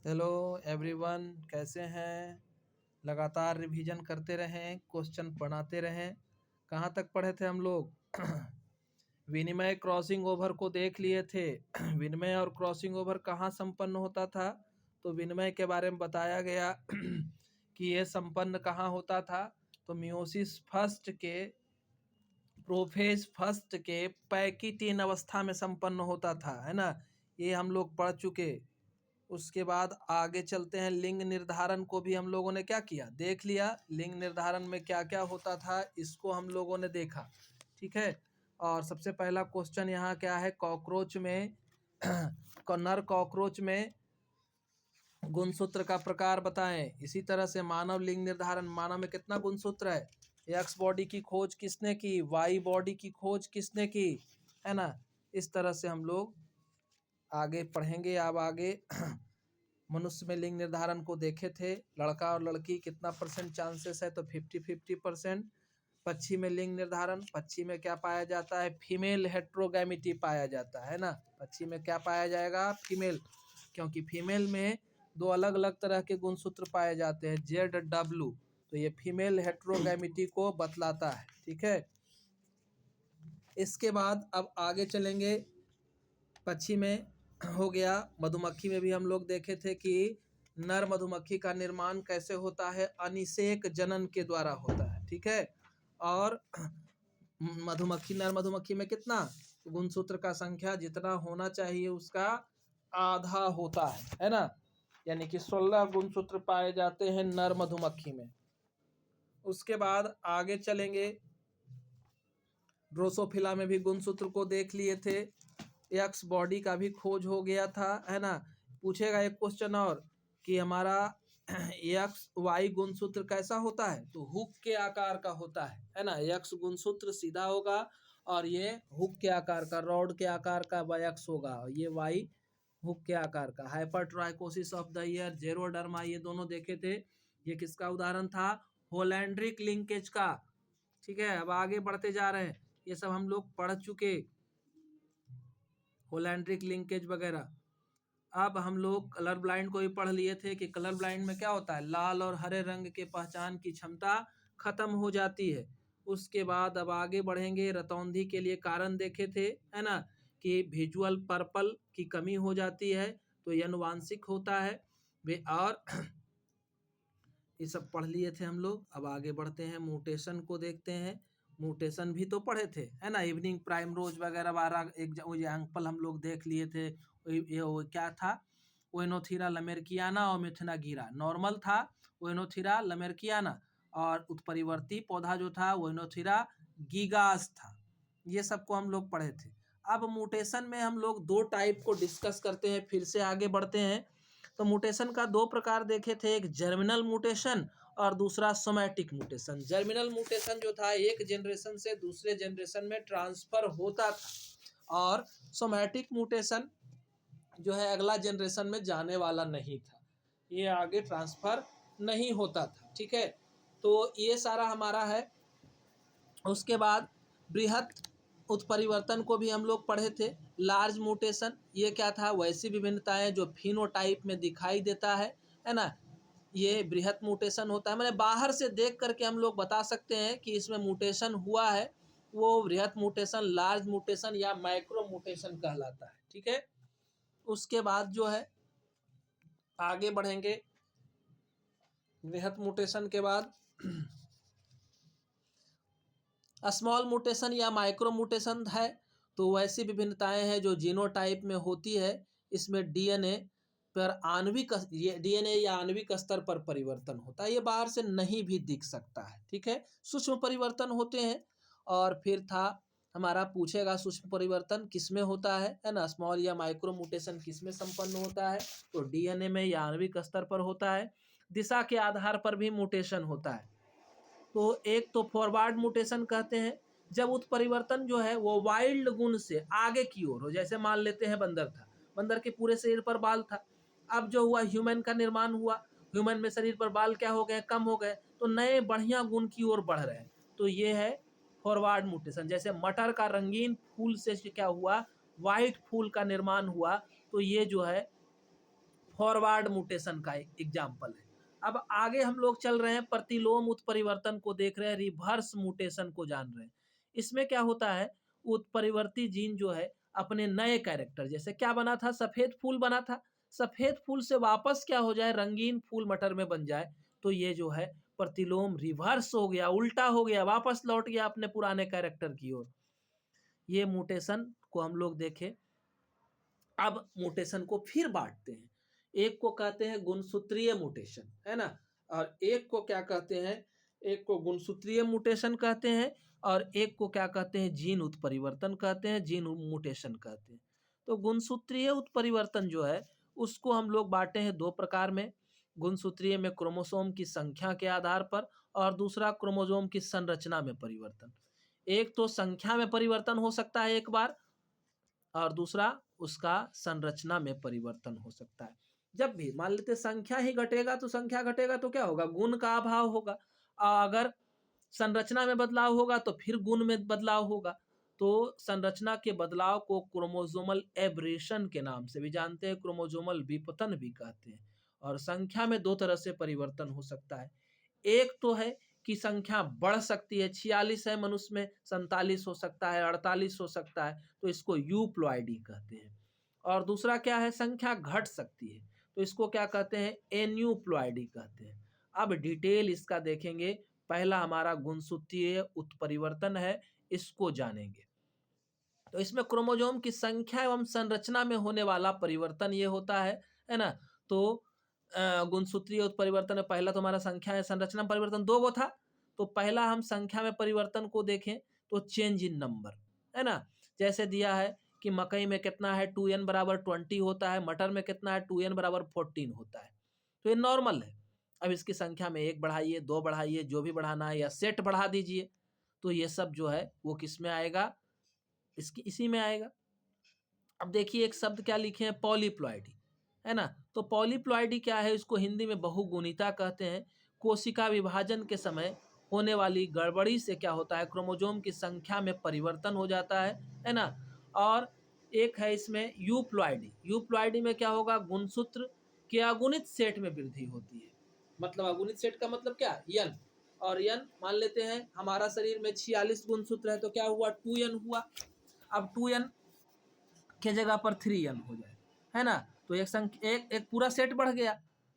Hello everyone, कैसे हैं। लगातार रिवीजन करते रहें, क्वेश्चन बनाते रहें। कहाँ तक पढ़े थे हम लोग? विनिमय क्रॉसिंग ओवर को देख लिए थे। विनिमय और क्रॉसिंग ओवर कहाँ संपन्न होता था? तो विनिमय के बारे में बताया गया कि ये संपन्न कहाँ होता था। तो मियोसिस फर्स्ट के प्रोफेज फर्स्ट के पैकिटीन अवस्था में संपन्न होता था, है ना। ये हम लोग पढ़ चुके। उसके बाद आगे चलते हैं। लिंग निर्धारण को भी हम लोगों ने क्या किया, देख लिया। लिंग निर्धारण में क्या क्या होता था इसको हम लोगों ने देखा, ठीक है। और सबसे पहला क्वेश्चन यहाँ क्या है, कॉकरोच में नर कॉकरोच में गुणसूत्र का प्रकार बताएं। इसी तरह से मानव लिंग निर्धारण, मानव में कितना गुणसूत्र है। एक्स बॉडी की खोज किसने की, वाई बॉडी की खोज किसने की, है ना। इस तरह से हम लोग आगे पढ़ेंगे। अब आगे मनुष्य में लिंग निर्धारण को देखे थे। लड़का और लड़की कितना परसेंट चांसेस है, तो 50-50%। पक्षी में लिंग निर्धारण, पक्षी में क्या पाया जाता है, फीमेल हेट्रोगैमिटी पाया जाता है ना। पक्षी में क्या पाया जाएगा, फीमेल, क्योंकि फीमेल में दो अलग अलग तरह के गुणसूत्र पाए जाते हैं, ZW। तो ये फीमेल हेट्रोगैमिटी को बतलाता है, ठीक है। इसके बाद अब आगे चलेंगे। पक्षी में हो गया। मधुमक्खी में भी हम लोग देखे थे कि नर मधुमक्खी का निर्माण कैसे होता है, अनिषेक जनन के द्वारा होता है, ठीक है। और मधुमक्खी, नर मधुमक्खी में कितना गुणसूत्र का संख्या जितना होना चाहिए उसका आधा होता है ना। यानी कि 16 गुणसूत्र पाए जाते हैं नर मधुमक्खी में। उसके बाद आगे चलेंगे। ड्रोसोफिला में भी गुणसूत्र को देख लिए थे। एक्स बॉडी का भी खोज हो गया था, है ना। पूछेगा एक क्वेश्चन और कि हमारा एक्स वाई गुणसूत्र कैसा होता है, तो हुक के आकार का होता है ना। एक्स गुणसूत्र सीधा होगा और ये हुक के आकार का, रॉड के आकार का एक्स होगा, और ये वाई हुक के आकार का। हाइपरट्राइकोसिस ऑफ द ईयर, जेरोडर्मा, ये दोनों देखे थे। ये किसका उदाहरण था, होलैंड्रिक लिंकेज का, ठीक है। अब आगे बढ़ते जा रहे हैं। ये सब हम लोग पढ़ चुके, होलैंड्रिक लिंकेज वगैरह। अब हम लोग कलर ब्लाइंड को भी पढ़ लिए थे कि कलर ब्लाइंड में क्या होता है, लाल और हरे रंग के पहचान की क्षमता खत्म हो जाती है। उसके बाद अब आगे बढ़ेंगे। रतौंधी के लिए कारण देखे थे, है ना, कि विजुअल पर्पल की कमी हो जाती है, तो ये अनुवांशिक होता है वे। और ये सब पढ़ लिए थे हम लोग। अब आगे बढ़ते हैं, म्यूटेशन को देखते हैं। म्यूटेशन भी तो पढ़े थे, है ना। इवनिंग प्राइम रोज वगैरह 12 एग्जाम्पल हम लोग देख लिए थे। वो क्या था, ओइनोथिरा लमेरकियाना और मिथुना गिरा। नॉर्मल था ओइनोथिरा लमेरकियाना, और उत्परिवर्ती पौधा जो था ओइनोथिरा गीगास था। ये सबको हम लोग पढ़े थे। अब म्यूटेशन में हम लोग दो टाइप को डिस्कस करते हैं, फिर से आगे बढ़ते हैं। तो म्यूटेशन का दो प्रकार देखे थे, एक जर्मिनल म्यूटेशन और दूसरा सोमैटिक म्यूटेशन। जर्मिनल म्यूटेशन जो था एक जनरेशन से दूसरे जनरेशन में ट्रांसफर होता था, और सोमैटिक म्यूटेशन जो है अगला जनरेशन में जाने वाला नहीं था, ये आगे ट्रांसफर नहीं होता था, ठीक है। तो ये सारा हमारा है। उसके बाद बृहत उत्परिवर्तन को भी हम लोग पढ़े थे। लार्ज म्यूटेशन, ये क्या था, वैसी विभिन्नताएं जो फिनोटाइप में दिखाई देता है ना। ये बृहत म्यूटेशन होता है, मैंने बाहर से देख करके हम लोग बता सकते हैं कि इसमें म्यूटेशन हुआ है, वो बृहत म्यूटेशन, लार्ज म्यूटेशन या माइक्रो म्यूटेशन कहलाता है, ठीक है। उसके बाद जो है आगे बढ़ेंगे। बृहत म्यूटेशन के बाद स्मॉल म्यूटेशन या माइक्रो म्यूटेशन है, तो वैसी विभिन्नताएं हैं जो जीनोटाइप में होती है। इसमें डीएनए या आणविक स्तर पर परिवर्तन होता है, ये बाहर से नहीं भी दिख सकता है, ठीक है। सूक्ष्म परिवर्तन होते हैं। और फिर था हमारा, पूछेगा सूक्ष्म परिवर्तन किसमें होता है ना, स्मॉल या माइक्रो म्यूटेशन किसमें संपन्न होता है, तो डीएनए में या आणविक स्तर पर होता है। दिशा के आधार पर भी म्यूटेशन होता है। तो एक तो फॉरवर्ड म्यूटेशन कहते हैं, जब उत्परिवर्तन जो है वो वाइल्ड गुण से आगे की ओर हो। जैसे मान लेते हैं बंदर था, बंदर के पूरे शरीर पर बाल था, अब जो हुआ ह्यूमन का निर्माण हुआ, ह्यूमन में शरीर पर बाल क्या हो गए, कम हो गए, तो नए बढ़िया गुण की ओर बढ़ रहे हैं, तो ये है फॉरवर्ड म्यूटेशन। जैसे मटर का रंगीन फूल से क्या हुआ, वाइट फूल का निर्माण हुआ, तो ये जो है फॉरवर्ड म्यूटेशन का एग्जाम्पल है। अब आगे हम लोग चल रहे हैं, प्रतिलोम उत्परिवर्तन को देख रहे हैं, रिवर्स म्यूटेशन को जान रहे हैं। इसमें क्या होता है, उत्परिवर्ती जीन जो है अपने नए कैरेक्टर, जैसे क्या बना था, सफेद फूल बना था, सफेद फूल से वापस क्या हो जाए, रंगीन फूल मटर में बन जाए, तो ये जो है प्रतिलोम रिवर्स हो गया, उल्टा हो गया, वापस लौट गया अपने पुराने कैरेक्टर की ओर। ये म्यूटेशन को हम लोग देखें। अब म्यूटेशन को फिर बांटते हैं, एक को कहते हैं गुणसूत्रीय म्यूटेशन, है ना, और एक को क्या कहते हैं, एक को गुणसूत्रीय म्यूटेशन कहते हैं, और एक को क्या कहते हैं, जीन उत्परिवर्तन कहते हैं, जीन म्यूटेशन कहते हैं। तो गुणसूत्रीय उत्परिवर्तन जो है उसको हम लोग बांटे हैं दो प्रकार में। गुणसूत्रीय में क्रोमोसोम की संख्या के आधार पर, और दूसरा क्रोमोसोम की संरचना में परिवर्तन। एक तो संख्या में परिवर्तन हो सकता है एक बार, और दूसरा उसका संरचना में परिवर्तन हो सकता है। जब भी मान लेते संख्या ही घटेगा, तो संख्या घटेगा तो क्या होगा, गुण का अभाव होगा, और अगर संरचना में बदलाव होगा तो फिर गुण में बदलाव होगा। तो संरचना के बदलाव को क्रोमोसोमल एब्रेशन के नाम से भी जानते हैं, क्रोमोसोमल विपतन भी कहते हैं। और संख्या में दो तरह से परिवर्तन हो सकता है, एक तो है कि संख्या बढ़ सकती है, 46 है मनुष्य में, 47 हो सकता है, 48 हो सकता है, तो इसको यूप्लॉइडी कहते हैं। और दूसरा क्या है, संख्या घट सकती है, तो इसको क्या कहते हैं, एन्यूप्लॉइडी कहते हैं। अब डिटेल इसका देखेंगे। पहला हमारा गुणसूत्रीय उत्परिवर्तन है, इसको जानेंगे। तो इसमें क्रोमोसोम की संख्या एवं संरचना में होने वाला परिवर्तन ये होता है ना। तो गुणसूत्रीय उत्परिवर्तन में पहला तो हमारा संख्या है, संरचना में परिवर्तन दो गो था। तो पहला हम संख्या में परिवर्तन को देखें तो चेंज इन नंबर, है ना। जैसे दिया है कि मकई में कितना है, 2n बराबर 20 होता है, मटर में कितना है, 2n बराबर 14 होता है। तो ये नॉर्मल है। अब इसकी संख्या में 1 बढ़ाइए, 2 बढ़ाइए, जो भी बढ़ाना है, या सेट बढ़ा दीजिए, तो ये सब जो है वो किस में आएगा, इसी में आएगा। अब देखिए एक शब्द क्या लिखे हैं, पॉलीप्लॉइडी, है ना। तो पॉलीप्लॉइडी क्या है, इसको हिंदी में बहुगुणिता कहते हैं। कोशिका विभाजन के समय होने वाली गड़बड़ी से क्या होता है, क्रोमोसोम की संख्या में परिवर्तन हो जाता है ना। और एक है इसमें यूप्लॉइडी, यूप्लॉइडी में क्या होगा, गुणसूत्र के अगुणित सेट में वृद्धि होती है। मतलब अगुणित सेट का मतलब क्या, यन, और यन मान लेते हैं हमारा शरीर में 46 गुणसूत्र है, तो क्या हुआ, 2n हुआ। अब 2n के जगह पर 3n हो जाए, है ना। तो एक पूरा सेट बढ़ गया,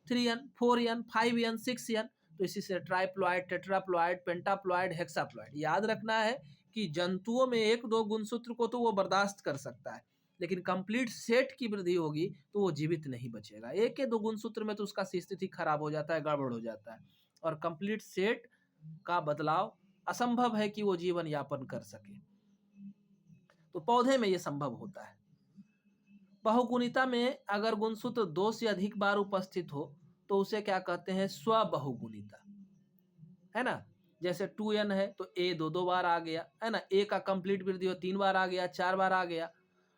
3n, 4n, 5n, 6n। तो इसी से ट्राइप्लॉइड, टेट्राप्लॉइड, पेंटाप्लॉइड, हेक्साप्लॉइड। याद रखना है कि जंतुओं में एक दो गुणसूत्र को तो वो बर्दाश्त कर सकता है, लेकिन कंप्लीट सेट की वृद्धि होगी तो वो जीवित नहीं बचेगा। एक या दो गुणसूत्र में तो उसका स्थिति खराब हो जाता है, गड़बड़ हो जाता है, और कंप्लीट सेट का बदलाव असंभव है कि वो जीवन यापन कर सके। तो पौधे में ये संभव होता है। बहुगुणिता में अगर गुणसूत्र 2 से अधिक बार उपस्थित हो तो उसे क्या कहते हैं, स्वबहुगुणिता, है ना। जैसे 2n है तो a दो बार आ गया, है ना, a का कंप्लीट वृद्धि हो 3 बार आ गया, 4 बार आ गया।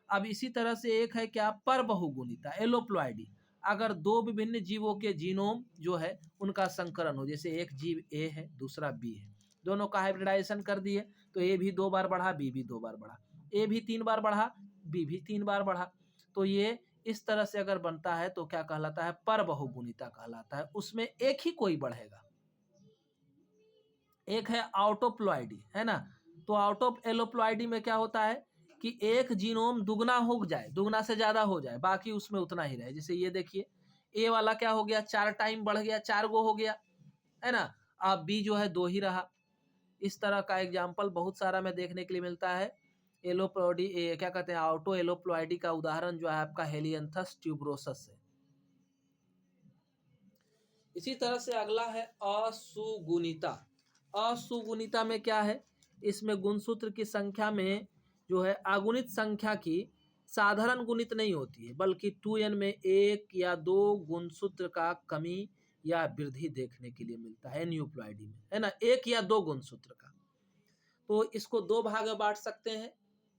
अब इसी तरह से एक है क्या, पर बहुगुणिता, एलोप्लॉइडी। अगर दो विभिन्न जीवों के जीनोम जो है उनका संकरण हो, जैसे एक जीव a है, दूसरा b है, दोनों का हाइब्रिडाइजेशन कर दिए, तो a भी 2 बार बढ़ा, b भी 2 बार बढ़ा, a भी 3 बार बढ़ा, b भी 3 बार बढ़ा। तो ये इस तरह से अगर बनता है तो क्या कहलाता है, पर बहुगुणिता कहलाता है। उसमें एक ही कोई बढ़ेगा। एक है ऑटोप्लॉइडी, है ना। तो आउटो एलोप्लॉइडी में क्या होता है कि एक जीनोम दुगना हो जाए, दुगना से ज्यादा हो जाए, बाकी उसमें उतना ही रहे। जैसे ये देखिए, ए वाला क्या हो गया, 4 टाइम बढ़ गया, 4 गो हो गया, है ना। अब बी जो है 2 ही रहा। इस तरह का एग्जाम्पल बहुत सारा में देखने के लिए मिलता है। एलोप्लॉइडी क्या कहते हैं, ऑटो एलोप्लॉइडी का उदाहरण जो है आपका हेलियंथस ट्यूबरोसस है। इसी तरह से अगला है असुगुणिता। असुगुणिता में क्या है, इसमें गुणसूत्र की संख्या में जो है अगुणित संख्या की साधारण गुणित नहीं होती है, बल्कि 2n में एक या दो गुणसूत्र का कमी या वृद्धि देखने के लिए मिलता है न्यूप्लॉइडी में, है ना, एक या दो गुणसूत्र का। तो इसको दो भाग में बांट सकते हैं।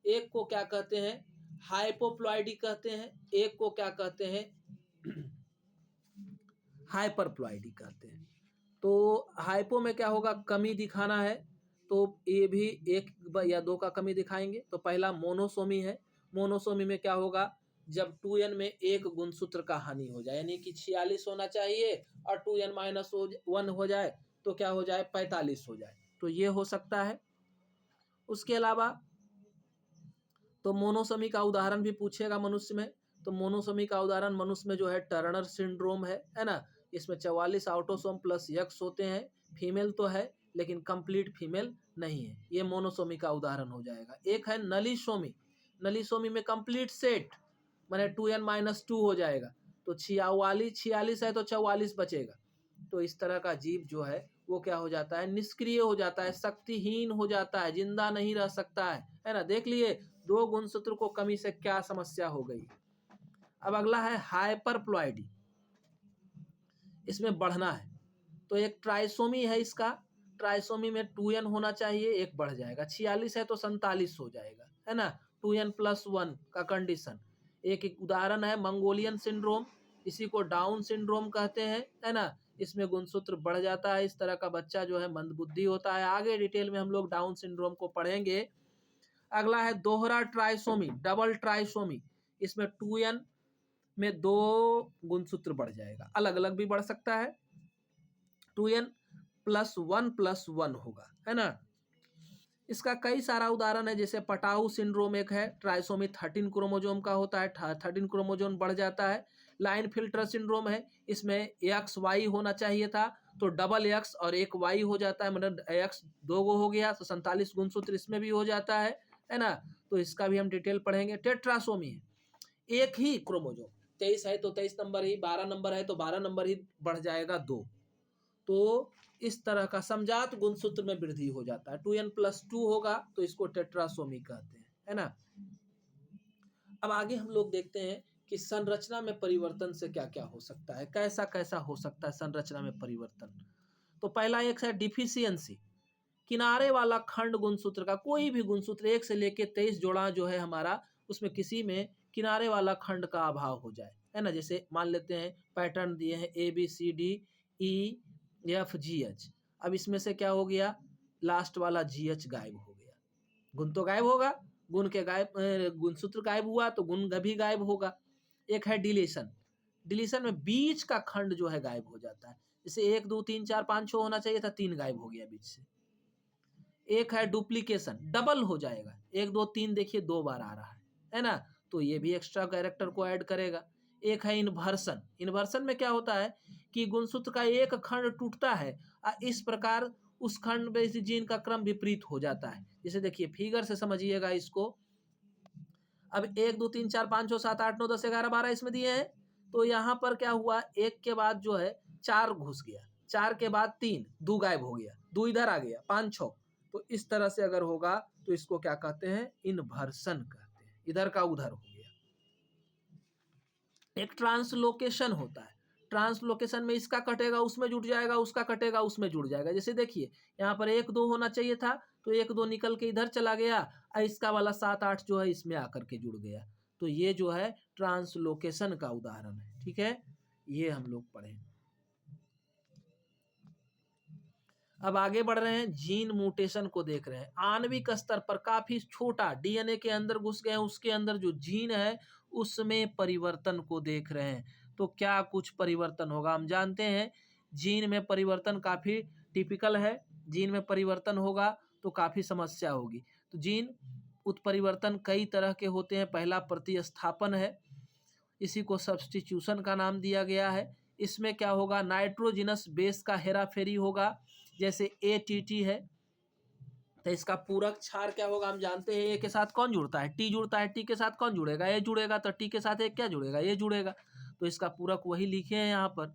एक को क्या कहते हैं, हाइपोप्लॉइडी कहते हैं, एक को क्या कहते हैं, हाइपरप्लॉइडी कहते हैं। तो हाइपो में क्या होगा, कमी दिखाना है, तो ये भी एक या दो का कमी दिखाएंगे। तो पहला मोनोसोमी है, मोनोसोमी में क्या होगा, जब 2n में एक गुणसूत्र का हानि हो जाए, यानी कि 46 होना चाहिए और 2n-1 हो जाए तो क्या हो जाए, 45 हो जाए। तो ये हो सकता है। उसके अलावा तो मोनोसमी का उदाहरण भी पूछेगा मनुष्य में। तो मोनोसमी का उदाहरण मनुष्य में जो है टर्नर सिंड्रोम है ना। इसमें 44 ऑटोसोम प्लस यक्स होते हैं। फीमेल तो है लेकिन कंप्लीट फीमेल नहीं है। ये मोनोसोमी का उदाहरण हो जाएगा। एक है नलीसोमी। नलीसोमी में कंप्लीट सेट माने 2n-2 हो जाएगा। तो 46 है तो 44 बचेगा। तो इस तरह का जीव जो है वो क्या हो जाता है, निष्क्रिय हो जाता है, शक्तिहीन हो जाता है, जिंदा नहीं रह सकता है ना। देख लिए 2 गुणसूत्र को कमी से क्या समस्या हो गई। अब अगला है हाइपरप्लॉइडी। इसमें बढ़ना है तो एक ट्राइसोमी है इसका। ट्राइसोमी में 2n होना चाहिए, एक बढ़ जाएगा। 46 है तो 47 हो जाएगा, है ना। 2n+1 का कंडीशन। एक उदाहरण है मंगोलियन सिंड्रोम, इसी को डाउन सिंड्रोम कहते हैं, है ना। इसमें गुणसूत्र बढ़ जाता है। इस तरह का बच्चा जो है मंदबुद्धि होता है। आगे डिटेल में हम लोग डाउन सिंड्रोम को पढ़ेंगे। अगला है दोहरा ट्राइसोमी, डबल ट्राइसोमी। इसमें 2n में 2 गुणसूत्र बढ़ जाएगा, अलग अलग भी बढ़ सकता है। 2n+1+1 होगा, है ना। इसका कई सारा उदाहरण है, जैसे पटाऊ सिंड्रोम एक है, ट्राइसोमी 13 क्रोमोजोम का होता है, 13 क्रोमोजोम बढ़ जाता है। लाइन फिल्टर सिंड्रोम है, इसमें एक्स वाई होना चाहिए था तो डबल एक्स और एक वाई हो जाता है, मतलब एक्स 2 गो हो गया तो 47 गुणसूत्र इसमें भी हो जाता है ना। तो इसका भी हम डिटेल पढ़ेंगे। टेट्रासोमी है, एक ही क्रोमोजोम, 23 है तो 23 नंबर ही, 12 नंबर है तो 12 नंबर ही बढ़ जाएगा 2। तो इस तरह का समजात गुणसूत्र में वृद्धि हो जाता है। 2n+2 होगा तो इसको टेट्रासोमी कहते हैं, है ना। अब आगे हम लोग देखते हैं कि संरचना में परिवर्तन से क्या क्या हो सकता है, कैसा कैसा हो सकता है संरचना में परिवर्तन। तो पहला एक है डिफिशियंसी। किनारे वाला खंड गुणसूत्र का, कोई भी गुणसूत्र 1 से लेके 23 जोड़ा जो है हमारा, उसमें किसी में किनारे वाला खंड का अभाव हो जाए, है ना। जैसे मान लेते हैं पैटर्न दिए हैं ABCDEFGH। अब इसमें से क्या हो गया, लास्ट वाला GH गायब हो गया। गुण तो गायब होगा, गुण के गायब, गुणसूत्र गायब हुआ तो गुण भी गायब होगा। एक है डिलीशन। डिलीशन में बीच का खंड जो है गायब हो जाता है। जैसे 1 2 3 4 5 6 होना चाहिए था, 3 गायब हो गया बीच से। एक है डुप्लीकेशन, डबल हो जाएगा, 1 2 3 देखिए 2 बार आ रहा है ना। तो ये भी एक्स्ट्रा कैरेक्टर को ऐड करेगा। एक है इन्वर्सन। इन्वर्सन में क्या होता है कि गुणसूत्र का एक खंड टूटता है और इस प्रकार उस खंड में जीन का क्रम विपरीत हो जाता है। जैसे देखिए फिगर से समझिएगा इसको। अब 1 2 3 4 5 6 7 8 9 10 11 12 इसमें दिए हैं। तो यहाँ पर क्या हुआ, एक के बाद जो है 4 घुस गया, 4 के बाद 3, 2 गायब हो गया, 2 इधर आ गया, 5 6। तो इस तरह से अगर होगा तो इसको क्या कहते हैं, इन्वर्सन कहते हैं, इधर का उधर हो गया। एक ट्रांसलोकेशन होता है। ट्रांसलोकेशन में इसका कटेगा उसमें जुड़ जाएगा, उसका कटेगा उसमें जुड़ जाएगा। जैसे देखिए यहाँ पर 1 2 होना चाहिए था तो 1 2 निकल के इधर चला गया और इसका वाला 7 8 जो है इसमें आकर के जुड़ गया। तो ये जो है ट्रांसलोकेशन का उदाहरण है, ठीक है। ये हम लोग पढ़े। अब आगे बढ़ रहे हैं, जीन म्यूटेशन को देख रहे हैं। आणविक स्तर पर काफी छोटा डीएनए के अंदर घुस गए हैं, उसके अंदर जो जीन है उसमें परिवर्तन को देख रहे हैं। तो क्या कुछ परिवर्तन होगा, हम जानते हैं जीन में परिवर्तन काफी टिपिकल है। जीन में परिवर्तन होगा तो काफी समस्या होगी। तो जीन उत्परिवर्तन कई तरह के होते हैं। पहला प्रतिस्थापन है, इसी को सब्स्टिट्यूशन का नाम दिया गया है। इसमें क्या होगा, नाइट्रोजिनस बेस का हेराफेरी होगा। जैसे ATT है तो इसका पूरक क्षार क्या होगा, हम जानते हैं ए के साथ कौन जुड़ता है, टी जुड़ता है, टी के साथ कौन जुड़ेगा, ए जुड़ेगा, तो टी के साथ एक क्या जुड़ेगा, ये जुड़ेगा। तो इसका पूरक वही लिखे हैं यहाँ पर।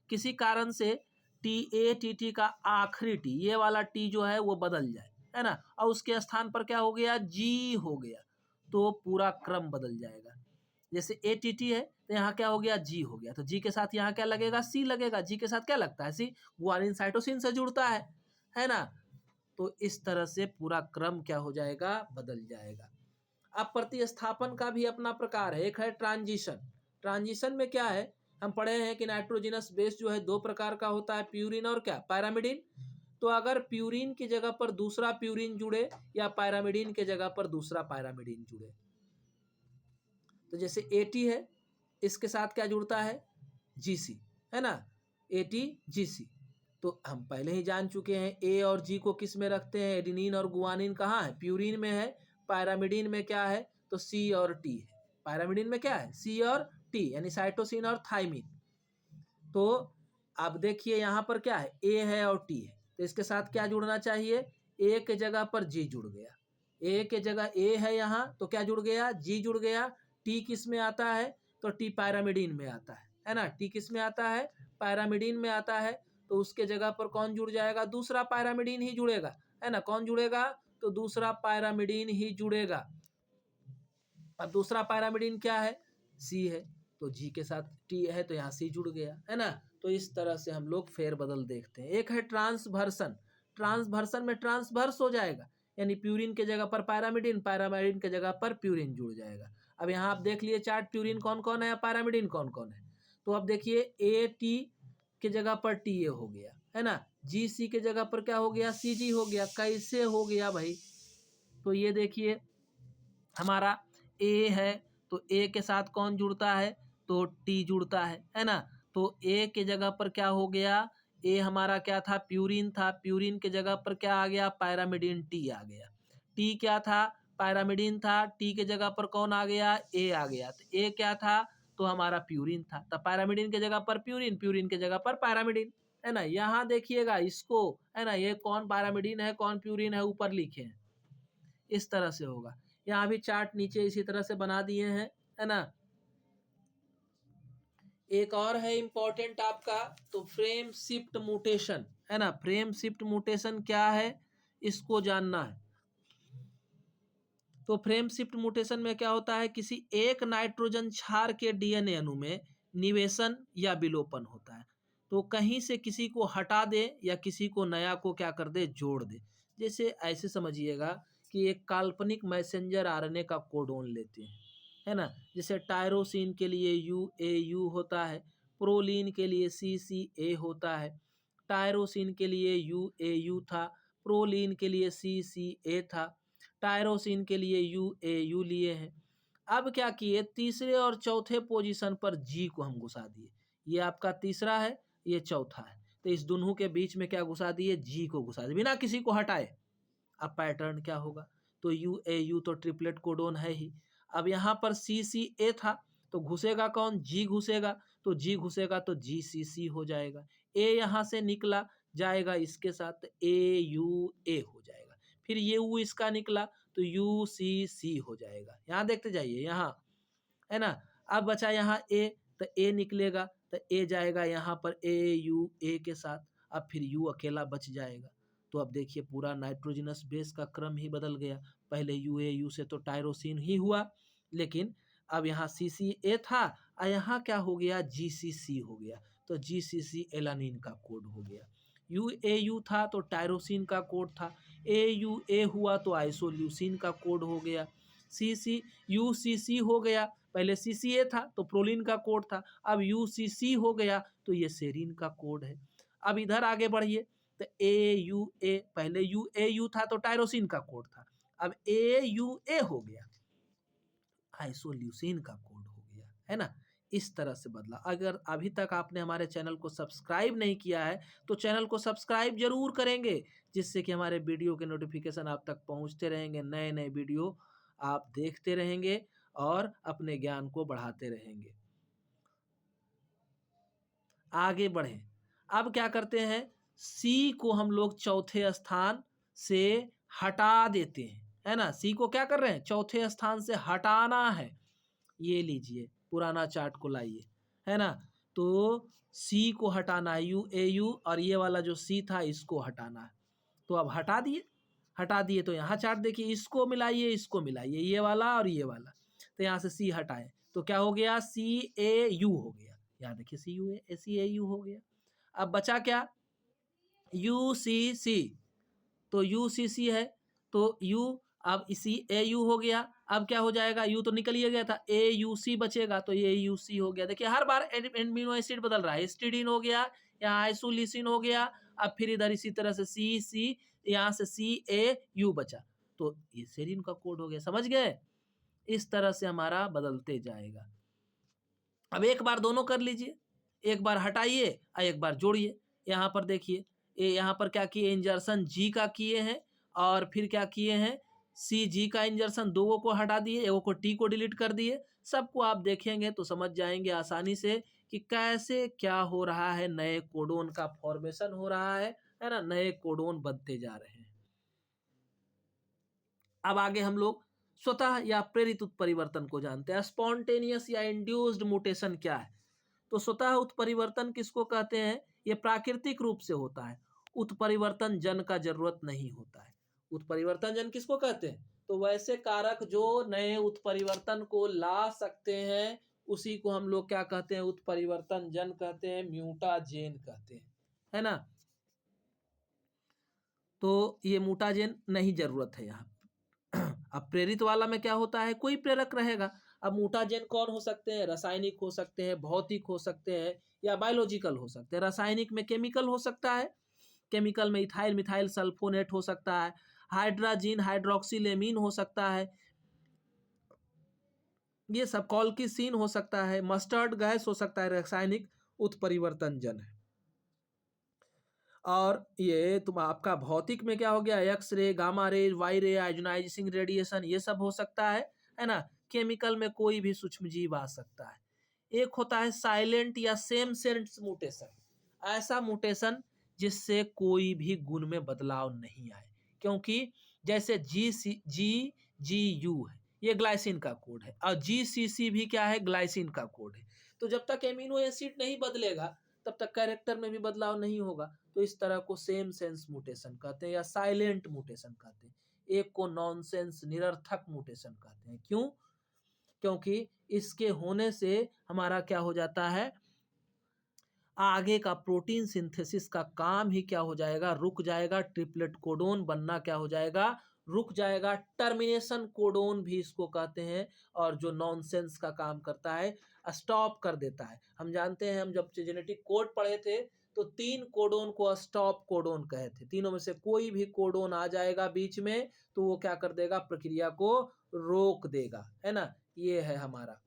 किसी कारण से TATT का आखिरी टी, ये वाला टी जो है वो बदल जाए, है ना, और उसके स्थान पर क्या हो गया, G हो गया, तो पूरा क्रम बदल जाएगा। जैसे ATT है तो यहाँ क्या हो गया, G हो गया, तो G के साथ यहाँ क्या लगेगा, C लगेगा। G के साथ क्या लगता है, C, गुआनिन साइटोसिन से जुड़ता है ना। तो इस तरह से पूरा क्रम क्या हो जाएगा, बदल जाएगा। अब प्रतिस्थापन का भी अपना प्रकार है। एक है ट्रांजिशन। ट्रांजिशन में क्या है, हम पढ़े हैं कि नाइट्रोजिनस बेस जो है 2 प्रकार का होता है, प्यूरिन और क्या, पैरामिडिन। तो अगर प्यूरिन की जगह पर दूसरा प्यूरिन जुड़े या पैरामिडिन के जगह पर दूसरा पैरामिडिन जुड़े तो जैसे AT है, इसके साथ क्या जुड़ता है, GC, है ना, ATGC। तो हम पहले ही जान चुके हैं A और G को किस में रखते हैं, एडिनिन और गुआनिन कहाँ है, प्यूरिन में है। पैरामिडिन में क्या है, तो C और T है। पैरामिडिन में क्या है, C और T, यानी साइटोसिन और थाइमिन। तो अब देखिए यहाँ पर क्या है, A है और T है, तो इसके साथ क्या जुड़ना चाहिए, A के जगह पर G जुड़ गया। A के जगह A है यहाँ, तो क्या जुड़ गया, G जुड़ गया। T किस में आता है, तो T पैरामिडिन में आता है ना। T किस में आता है, पैरामिडिन में आता है। तो उसके जगह पर कौन जुड़ जाएगा, दूसरा पैरामिडिन ही जुड़ेगा, है ना। कौन जुड़ेगा, तो दूसरा पैरामिडिन ही जुड़ेगा। अब दूसरा पैरामिडिन क्या है, C है, तो G के साथ T है, तो यहाँ C जुड़ गया, है ना। तो इस तरह से हम लोग फेरबदल देखते हैं। एक है ट्रांसवर्सन, ट्रांसवर्सन में ट्रांसवर्स हो जाएगा, यानी प्यूरिन के जगह पर पैरामिडिन, पैरामिडिन के जगह पर प्यूरिन जुड़ जाएगा। अब यहाँ आप देख लिए चार्ट, प्यूरिन कौन कौन है या पैरामिडिन कौन कौन है। तो अब देखिए AT के जगह पर TA हो गया, है ना। GC के जगह पर क्या हो गया, CG हो गया। कैसे हो गया भाई, तो ये देखिए हमारा A है, तो A के साथ कौन जुड़ता है, तो T जुड़ता है ना। तो A के जगह पर क्या हो गया, A हमारा क्या था, प्यूरिन था, प्यूरिन के जगह पर क्या आ गया, पैरामिडिन T आ गया। T क्या था, पैरामिडिन था, T के जगह पर कौन आ गया, A आ गया। तो A क्या था, तो हमारा प्यूरिन था, तो पैरामिडिन के जगह पर प्यूरिन, प्यूरिन के जगह पर पैरामिडिन, है ना। यहाँ देखिएगा इसको, है ना, ये कौन पैरामिडिन है कौन प्यूरिन है, ऊपर लिखे हैं, इस तरह से होगा। यहाँ भी चार्ट नीचे इसी तरह से बना दिए हैं, है ना। एक और है इंपॉर्टेंट आपका, तो फ्रेम शिफ्ट म्यूटेशन, है ना। फ्रेम शिफ्ट म्यूटेशन क्या है, इसको जानना है। तो फ्रेम शिफ्ट म्यूटेशन में क्या होता है, किसी एक नाइट्रोजन क्षार के DNA अणु में निवेशन या विलोपन होता है। तो कहीं से किसी को हटा दे या किसी को नया को क्या कर दे, जोड़ दे। जैसे ऐसे समझिएगा कि एक काल्पनिक मैसेंजर RNA का कोडोन लेते हैं, है ना। जैसे टायरोसिन के लिए UAU होता है, प्रोलीन के लिए CCA होता है। टायरोसिन के लिए UAU था, प्रोलीन के लिए CCA था, टायरोसिन के लिए UAU लिए हैं। अब क्या किए, तीसरे और चौथे पोजीशन पर G को हम घुसा दिए। ये आपका तीसरा है, ये चौथा है, तो इस दोनों के बीच में क्या घुसा दिए, G को घुसा दिए बिना किसी को हटाए। अब पैटर्न क्या होगा, तो UAU तो ट्रिपलेट कोडोन है ही। अब यहाँ पर CCA था, तो घुसेगा कौन, G घुसेगा, तो G घुसेगा तो GCC हो जाएगा। A यहाँ से निकला, जाएगा इसके साथ AUA हो जाएगा। फिर ये U इसका निकला तो UCC हो जाएगा। यहाँ देखते जाइए, यहाँ है ना। अब बचा यहाँ A, तो A निकलेगा तो A जाएगा यहाँ पर AUA के साथ, अब फिर U अकेला बच जाएगा। तो अब देखिए पूरा नाइट्रोजनस बेस का क्रम ही बदल गया। पहले UAU से तो टायरोसिन ही हुआ, लेकिन अब यहाँ CCA था और यहाँ क्या हो गया, GCC हो गया। तो GCC एलानिन का कोड हो गया। UAU था तो टायरोसिन का कोड था, AUA हुआ तो आइसोल्यूसिन का कोड हो गया। UCC हो गया, पहले CCA था तो प्रोलिन का कोड था, अब UCC हो गया तो ये सेरीन का कोड है। अब इधर आगे बढ़िए, तो AUA, पहले UAU था तो टायरोसिन का कोड था, अब AUA हो गया, आइसोल्यूसिन का कोड हो गया, है ना। इस तरह से बदला। अगर अभी तक आपने हमारे चैनल को सब्सक्राइब नहीं किया है तो चैनल को सब्सक्राइब जरूर करेंगे, जिससे कि हमारे वीडियो के नोटिफिकेशन आप तक पहुंचते रहेंगे, नए नए वीडियो आप देखते रहेंगे और अपने ज्ञान को बढ़ाते रहेंगे। आगे बढ़े, अब क्या करते हैं, सी को हम लोग चौथे स्थान से हटा देते हैं, है ना। सी को क्या कर रहे हैं, चौथे स्थान से हटाना है। ये लीजिए पुराना चार्ट को लाइए, है ना। तो सी को हटाना है, UAU, और ये वाला जो सी था इसको हटाना है। तो अब हटा दिए तो यहाँ चार्ट देखिए, इसको मिलाइए इसको मिलाइए, ये वाला और ये वाला। तो यहाँ से सी हटाए तो क्या हो गया, CAU हो गया। यहाँ देखिए CAU हो गया। अब बचा क्या, UCC, तो UCC है तो U, अब इसी AU हो गया। अब क्या हो जाएगा, U तो निकल ही गया था, AUC बचेगा तो ये AUC हो गया। देखिए हर बार एमिनो एसिड बदल रहा है, हिस्टिडीन हो गया, यहाँ आइसोलिसिन हो गया, अब फिर इधर इसी तरह से CC, यहाँ से CAU बचा, तो ये सेरीन का कोड हो गया। समझ गए, इस तरह से हमारा बदलते जाएगा। अब एक बार दोनों कर लीजिए, एक बार हटाइए और एक बार जोड़िए। यहाँ पर देखिए, ये यहाँ पर क्या किए, इंजर्सन जी का किए हैं और फिर क्या किए हैं, सी जी का इंजर्सन, दो को हटा दिए, एगो को टी को डिलीट कर दिए। सबको आप देखेंगे तो समझ जाएंगे आसानी से कि कैसे क्या हो रहा है, नए कोडोन का फॉर्मेशन हो रहा है ना, नए कोडोन बनते जा रहे हैं। अब आगे हम लोग स्वतः या प्रेरित उत्परिवर्तन को जानते हैं। स्पॉन्टेनियस या इंड्यूस्ड म्यूटेशन क्या है? तो स्वतः उत्परिवर्तन किसको कहते हैं? ये प्राकृतिक रूप से होता है, उत्परिवर्तन जन का जरूरत नहीं होता है। उत्परिवर्तन जन किसको कहते हैं? तो वैसे कारक जो नए उत्परिवर्तन को ला सकते हैं उसी को हम लोग क्या कहते हैं? उत्परिवर्तन जन कहते हैं, म्यूटाजेन कहते हैं, है ना। तो ये म्यूटाजेन नहीं जरूरत है यहाँ। अब प्रेरित वाला में क्या होता है, कोई प्रेरक रहेगा। अब म्यूटाजेन कौन हो सकते हैं? रासायनिक हो सकते हैं, भौतिक हो सकते हैं या बायोलॉजिकल हो सकते हैं। रासायनिक में केमिकल हो सकता है, केमिकल में इथाइल मिथाइल सल्फोनेट हो सकता है, हाइड्राजीन हाइड्रोक्सिलेमीन हो सकता है, ये सब कॉल्किसीन हो सकता है, मस्टर्ड गैस हो सकता है, रासायनिक उत्परिवर्तन जन है। और ये तुम आपका भौतिक में क्या हो गया, X ray, gamma ray, Y रे, आयोनाइजिंग रेडिएशन, ये सब हो सकता है ना। केमिकल में कोई भी सूक्ष्म जीव आ सकता है। एक होता है साइलेंट या सेम सेंस म्यूटेशन, ऐसा म्यूटेशन जिससे कोई भी गुण में बदलाव नहीं आए, क्योंकि जैसे जी यू है, ये ग्लाइसिन का कोड है, और GCC भी क्या है, ग्लाइसिन का कोड है। तो जब तक एमिनो एसिड नहीं बदलेगा तब तक कैरेक्टर में भी बदलाव नहीं होगा। तो इस तरह को सेम सेंस म्यूटेशन कहते हैं या साइलेंट म्यूटेशन कहते हैं। एक को नॉनसेंस निरर्थक म्यूटेशन कहते हैं। क्यों? क्योंकि इसके होने से हमारा क्या हो जाता है, आगे का प्रोटीन सिंथेसिस का काम ही क्या हो जाएगा, रुक जाएगा। ट्रिपलेट कोडोन बनना क्या हो जाएगा, रुक जाएगा। टर्मिनेशन कोडोन भी इसको कहते हैं, और जो नॉनसेंस का काम करता है, स्टॉप कर देता है। हम जानते हैं, हम जब जेनेटिक कोड पढ़े थे तो 3 कोडोन को स्टॉप कोडोन कहे थे। तीनों में से कोई भी कोडोन आ जाएगा बीच में तो वो क्या कर देगा, प्रक्रिया को रोक देगा, है ना। ये है हमारा।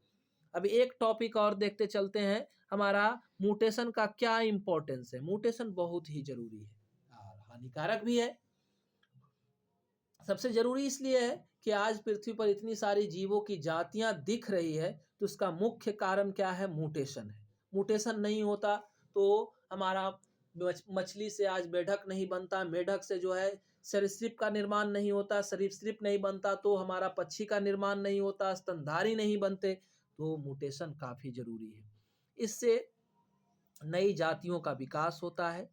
अब एक टॉपिक और देखते चलते हैं, हमारा म्यूटेशन का क्या इंपॉर्टेंस है। म्यूटेशन बहुत ही जरूरी है और हानिकारक भी है। सबसे जरूरी इसलिए है कि आज पृथ्वी पर इतनी सारी जीवों की जातियां दिख रही है, तो उसका मुख्य कारण क्या है, म्यूटेशन है। म्यूटेशन नहीं होता तो हमारा मछली से आज मेढक नहीं बनता, मेढक से जो है सरीसृप का निर्माण नहीं होता, सरीसृप नहीं बनता तो हमारा पक्षी का निर्माण नहीं होता, स्तनधारी नहीं बनते। तो म्यूटेशन काफी जरूरी है। इससे नई जातियों का विकास होता है,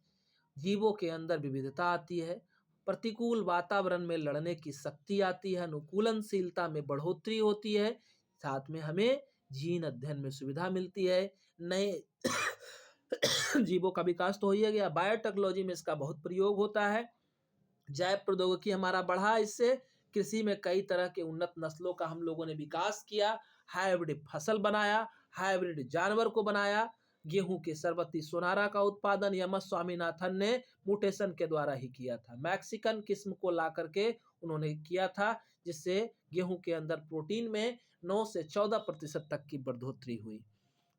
जीवों के अंदर विविधता आती है, प्रतिकूल वातावरण में लड़ने की शक्ति आती है, अनुकूलनशीलता में बढ़ोतरी होती है, साथ में हमें जीन अध्ययन में सुविधा मिलती है, नए जीवों का विकास तो हो ही गया। बायोटेक्नोलॉजी में इसका बहुत प्रयोग होता है। जैव प्रौद्योगिकी हमारा बढ़ा, इससे कृषि में कई तरह के उन्नत नस्लों का हम लोगों ने विकास किया, हाइब्रिड फसल बनाया, हाइब्रिड जानवर को बनाया। गेहूं के सरबती सोनारा का उत्पादन एम एस स्वामीनाथन ने म्यूटेशन के द्वारा ही किया था। मैक्सिकन किस्म को ला करके उन्होंने किया था, जिससे गेहूं के अंदर प्रोटीन में 9 से 14% तक की बढ़ोतरी हुई।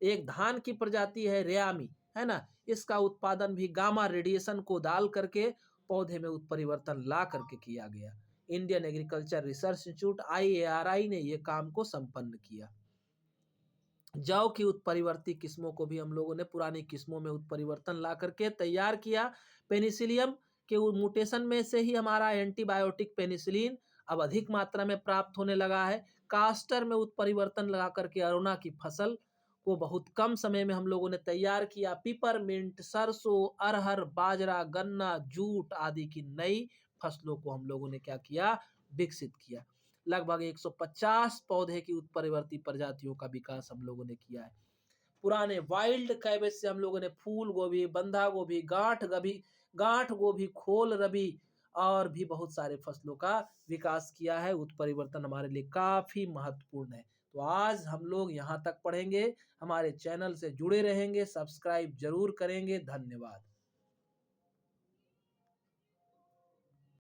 एक धान की प्रजाति है रेयामी, है ना, इसका उत्पादन भी गामा रेडिएशन को डाल करके पौधे में उत्परिवर्तन ला करके किया गया। Indian agriculture research institute IARI ने यह काम को संपन्न किया। जौ की उत्परिवर्ती किस्मों को भी हम लोगों ने पुरानी किस्मों में उत्परिवर्तन ला करके तैयार किया। पेनिसिलियम के म्यूटेशन में से ही हमारा एंटीबायोटिक पेनिसिलिन अब अधिक मात्रा में प्राप्त होने लगा है। कास्टर में उत्परिवर्तन लगा करके अरुणा की फसल को बहुत कम समय में हम लोगों ने तैयार किया। पिपरमिंट, सरसों, अरहर, बाजरा, गन्ना, जूट आदि की नई फसलों को हम लोगों ने क्या किया, विकसित किया। लगभग 150 पौधे की उत्परिवर्ती प्रजातियों का विकास हम लोगों ने किया है। पुराने वाइल्ड कैबेज से हम लोगों ने फूल गोभी, बंधा गोभी, गांठ गोभी, खोल रबी और भी बहुत सारे फसलों का विकास किया है। उत्परिवर्तन हमारे लिए काफी महत्वपूर्ण है। तो आज हम लोग यहाँ तक पढ़ेंगे। हमारे चैनल से जुड़े रहेंगे, सब्सक्राइब जरूर करेंगे। धन्यवाद।